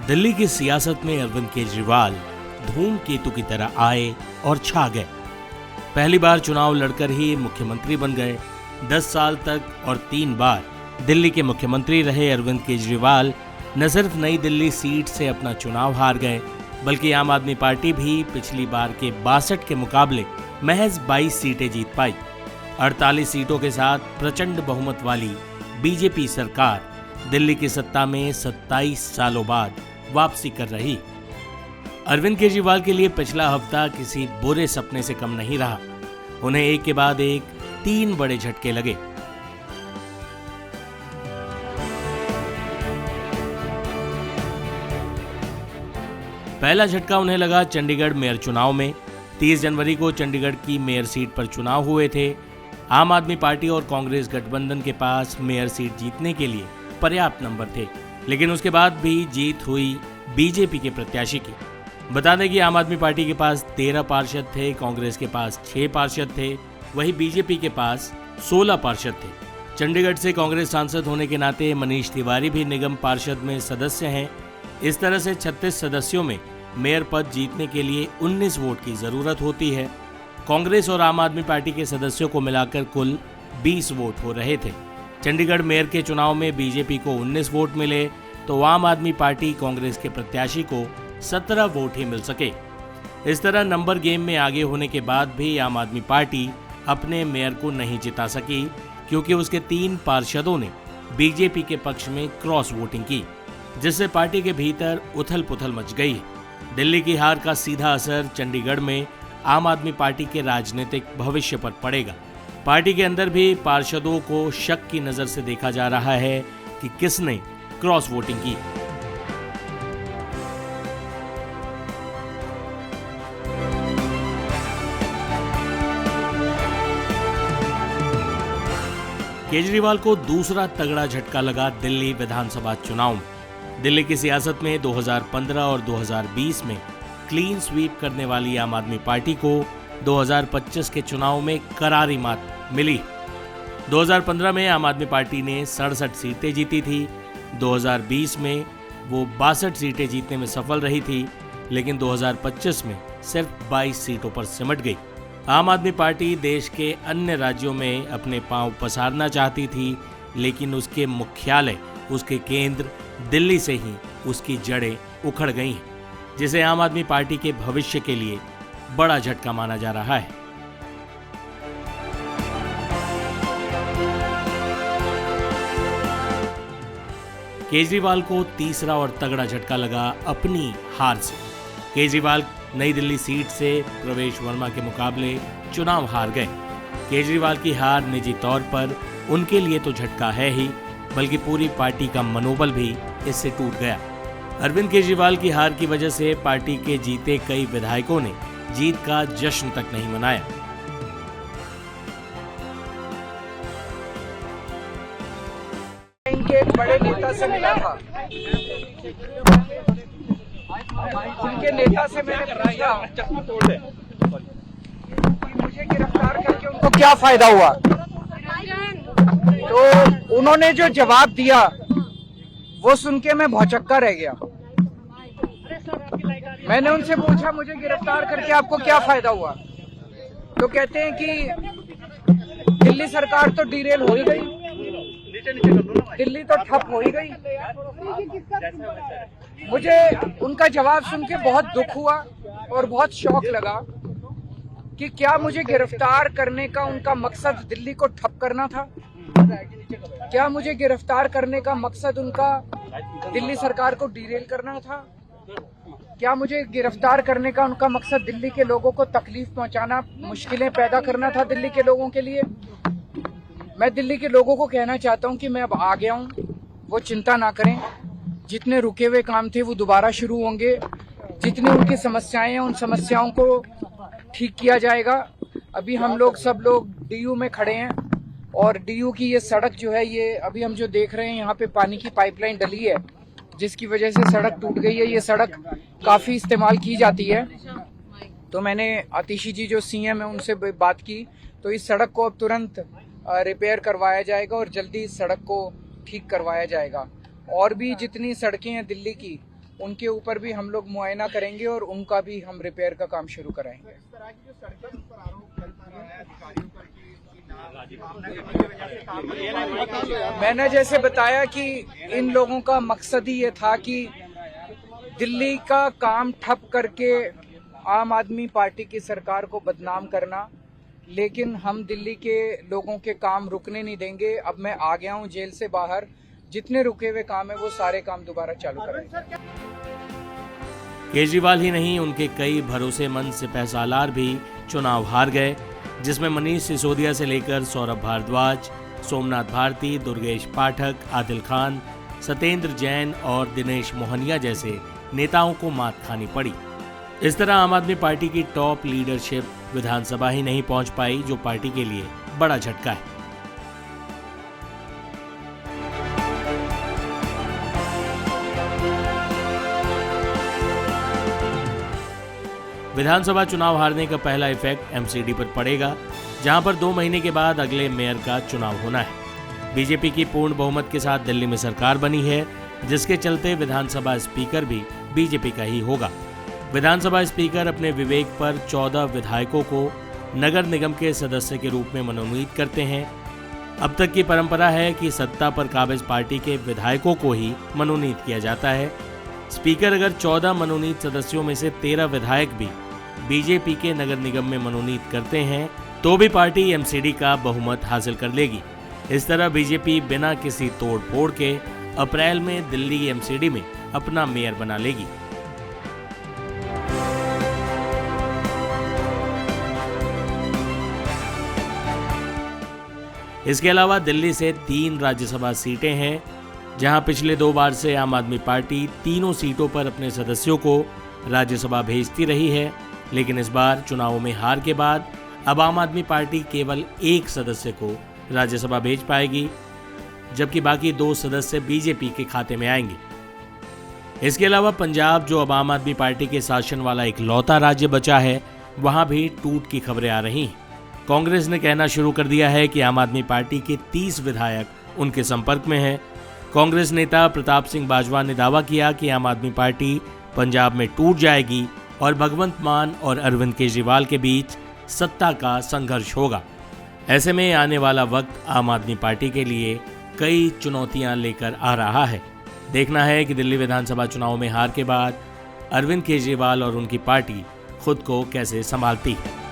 दिल्ली की सियासत में अरविंद केजरीवाल धूमकेतु की तरह आए और छा गए। पहली बार चुनाव लड़कर ही मुख्यमंत्री बन गए। 10 साल तक और 3 बार दिल्ली के मुख्यमंत्री रहे अरविंद केजरीवाल न सिर्फ नई दिल्ली सीट से अपना चुनाव हार गए, बल्कि आम आदमी पार्टी भी पिछली बार के 62 के मुकाबले महज 22 सीटें जीत पाई। 48 सीटों के साथ प्रचंड बहुमत वाली बीजेपी सरकार दिल्ली की सत्ता में 27 सालों बाद वापसी कर रही। अरविंद केजरीवाल के लिए पिछला हफ्ता किसी बुरे सपने से कम नहीं रहा। उन्हें एक के बाद एक 3 बड़े झटके लगे। पहला झटका उन्हें लगा चंडीगढ़ मेयर चुनाव में। 30 जनवरी को चंडीगढ़ की मेयर सीट पर चुनाव हुए थे। आम आदमी पार्टी और कांग्रेस गठबंधन के पास मेयर सीट जीतने के लिए पर्याप्त नंबर थे, लेकिन उसके बाद भी जीत हुई बीजेपी के प्रत्याशी की। बता दें कि आम आदमी पार्टी के पास 13 पार्षद थे, कांग्रेस के पास 6 पार्षद थे, वहीं बीजेपी के पास 16 पार्षद थे। चंडीगढ़ से कांग्रेस सांसद होने के नाते मनीष तिवारी भी निगम पार्षद में सदस्य हैं। इस तरह से 36 सदस्यों में मेयर पद जीतने के लिए 19 वोट की जरूरत होती है। कांग्रेस और आम आदमी पार्टी के सदस्यों को मिलाकर कुल 20 वोट हो रहे थे। चंडीगढ़ मेयर के चुनाव में बीजेपी को 19 वोट मिले तो आम आदमी पार्टी कांग्रेस के प्रत्याशी को 17 वोट ही मिल सके। इस तरह नंबर गेम में आगे होने के बाद भी आम आदमी पार्टी अपने मेयर को नहीं जिता सकी, क्योंकि उसके 3 पार्षदों ने बीजेपी के पक्ष में क्रॉस वोटिंग की, जिससे पार्टी के भीतर उथल पुथल मच गई। दिल्ली की हार का सीधा असर चंडीगढ़ में आम आदमी पार्टी के राजनीतिक भविष्य पर पड़ेगा। पार्टी के अंदर भी पार्षदों को शक की नजर से देखा जा रहा है कि किसने क्रॉस वोटिंग की। केजरीवाल को दूसरा तगड़ा झटका लगा दिल्ली विधानसभा चुनाव में। दिल्ली की सियासत में 2015 और 2020 में क्लीन स्वीप करने वाली आम आदमी पार्टी को 2025 के चुनाव में करारी मात मिली। 2015 में आम आदमी पार्टी ने 67 सीटें जीती थी। 2020 में वो 62 सीटें जीतने में सफल रही थी, लेकिन 2025 में सिर्फ 22 सीटों पर सिमट गई। आम आदमी पार्टी देश के अन्य राज्यों में अपने पांव पसारना चाहती थी, लेकिन उसके मुख्यालय, उसके केंद्र दिल्ली से ही उसकी जड़ें उखड़ गई हैं, जिसे आम आदमी पार्टी के भविष्य के लिए बड़ा झटका माना जा रहा है। केजरीवाल को तीसरा और तगड़ा झटका लगा अपनी हार से। केजरीवाल नई दिल्ली सीट से प्रवेश वर्मा के मुकाबले चुनाव हार गए। केजरीवाल की हार निजी तौर पर उनके लिए तो झटका है ही, बल्कि पूरी पार्टी का मनोबल भी इससे टूट गया। अरविंद केजरीवाल की हार की वजह से पार्टी के जीते कई विधायकों ने जीत का जश्न तक नहीं मनाया। इनके एक बड़े नेता से मिला था, उनके नेता से मैंने पूछा मुझे गिरफ्तार करके उनको क्या फायदा हुआ, तो उन्होंने जो जवाब दिया वो सुन के मैं भौचक्का रह गया। मैंने उनसे पूछा मुझे गिरफ्तार करके आपको क्या फायदा हुआ, तो कहते हैं कि दिल्ली सरकार तो डिरेल हो ही गई, दिल्ली तो ठप हो ही गई। मुझे उनका जवाब सुन के बहुत दुख हुआ और बहुत शौक लगा कि क्या मुझे गिरफ्तार करने का उनका मकसद दिल्ली को ठप करना था? क्या मुझे गिरफ्तार करने का मकसद उनका दिल्ली सरकार को डिरेल करना था? क्या मुझे गिरफ्तार करने का उनका मकसद दिल्ली के लोगों को तकलीफ पहुंचाना, मुश्किलें पैदा करना था दिल्ली के लोगों के लिए? मैं दिल्ली के लोगों को कहना चाहता हूं कि मैं अब आ गया हूं, वो चिंता ना करें। जितने रुके हुए काम थे वो दोबारा शुरू होंगे। जितनी उनकी समस्याएं हैं उन समस्याओं को ठीक किया जाएगा। अभी हम लोग सब लोग डीयू में खड़े हैं और डीयू की ये सड़क जो है, ये अभी हम जो देख रहे हैं यहाँ पे पानी की पाइपलाइन डली है, जिसकी वजह से सड़क टूट गई है। ये सड़क काफी इस्तेमाल की जाती है। तो मैंने आतिशी जी जो सीएम है उनसे बात की, तो इस सड़क को अब तुरंत रिपेयर करवाया जाएगा और जल्दी इस सड़क को ठीक करवाया जाएगा। और भी जितनी सड़कें हैं दिल्ली की, उनके ऊपर भी हम लोग मुआयना करेंगे और उनका भी हम रिपेयर का काम शुरू कराएंगे। मैंने जैसे बताया कि इन लोगों का मकसद ही ये था कि दिल्ली का काम ठप करके आम आदमी पार्टी की सरकार को बदनाम करना, लेकिन हम दिल्ली के लोगों के काम रुकने नहीं देंगे। अब मैं आ गया हूं जेल से बाहर, जितने रुके हुए काम है वो सारे काम दोबारा चालू करेंगे। केजरीवाल ही नहीं, उनके कई भरोसेमंद सिपहसालार भी चुनाव हार गए, जिसमें मनीष सिसोदिया से लेकर सौरभ भारद्वाज, सोमनाथ भारती, दुर्गेश पाठक, आदिल खान, सत्येंद्र जैन और दिनेश मोहनिया जैसे नेताओं को मात खानी पड़ी। इस तरह आम आदमी पार्टी की टॉप लीडरशिप विधानसभा ही नहीं पहुंच पाई, जो पार्टी के लिए बड़ा झटका है। विधानसभा चुनाव हारने का पहला इफेक्ट एमसीडी पर पड़ेगा, जहां पर 2 महीने के बाद अगले मेयर का चुनाव होना है। बीजेपी की पूर्ण बहुमत के साथ दिल्ली में सरकार बनी है, जिसके चलते विधानसभा स्पीकर भी बीजेपी का ही होगा। विधानसभा स्पीकर अपने विवेक पर 14 विधायकों को नगर निगम के सदस्य के रूप में मनोनीत करते हैं। अब तक की परंपरा है कि सत्ता पर काबिज पार्टी के विधायकों को ही मनोनीत किया जाता है। स्पीकर अगर 14 मनोनीत सदस्यों में से 13 विधायक भी बीजेपी के नगर निगम में मनोनीत करते हैं, तो भी पार्टी एमसीडी का बहुमत हासिल कर लेगी। इस तरह बीजेपी बिना किसी तोड़ फोड़ के अप्रैल में दिल्ली एमसीडी में अपना मेयर बना लेगी। इसके अलावा दिल्ली से 3 राज्यसभा सीटें हैं, जहां पिछले 2 बार से आम आदमी पार्टी तीनों सीटों पर अपने सदस्यों को राज्यसभा भेजती रही है, लेकिन इस बार चुनावों में हार के बाद अब आम आदमी पार्टी केवल 1 सदस्य को राज्यसभा भेज पाएगी, जबकि बाकी 2 सदस्य बीजेपी के खाते में आएंगे। इसके अलावा पंजाब, जो अब आम आदमी पार्टी के शासन वाला इकलौता राज्य बचा है, वहां भी टूट की खबरें आ रही हैं। कांग्रेस ने कहना शुरू कर दिया है कि आम आदमी पार्टी के 30 विधायक उनके संपर्क में हैं। कांग्रेस नेता प्रताप सिंह बाजवा ने दावा किया कि आम आदमी पार्टी पंजाब में टूट जाएगी और भगवंत मान और अरविंद केजरीवाल के बीच सत्ता का संघर्ष होगा। ऐसे में आने वाला वक्त आम आदमी पार्टी के लिए कई चुनौतियां लेकर आ रहा है। देखना है कि दिल्ली विधानसभा चुनाव में हार के बाद अरविंद केजरीवाल और उनकी पार्टी खुद को कैसे संभालती है।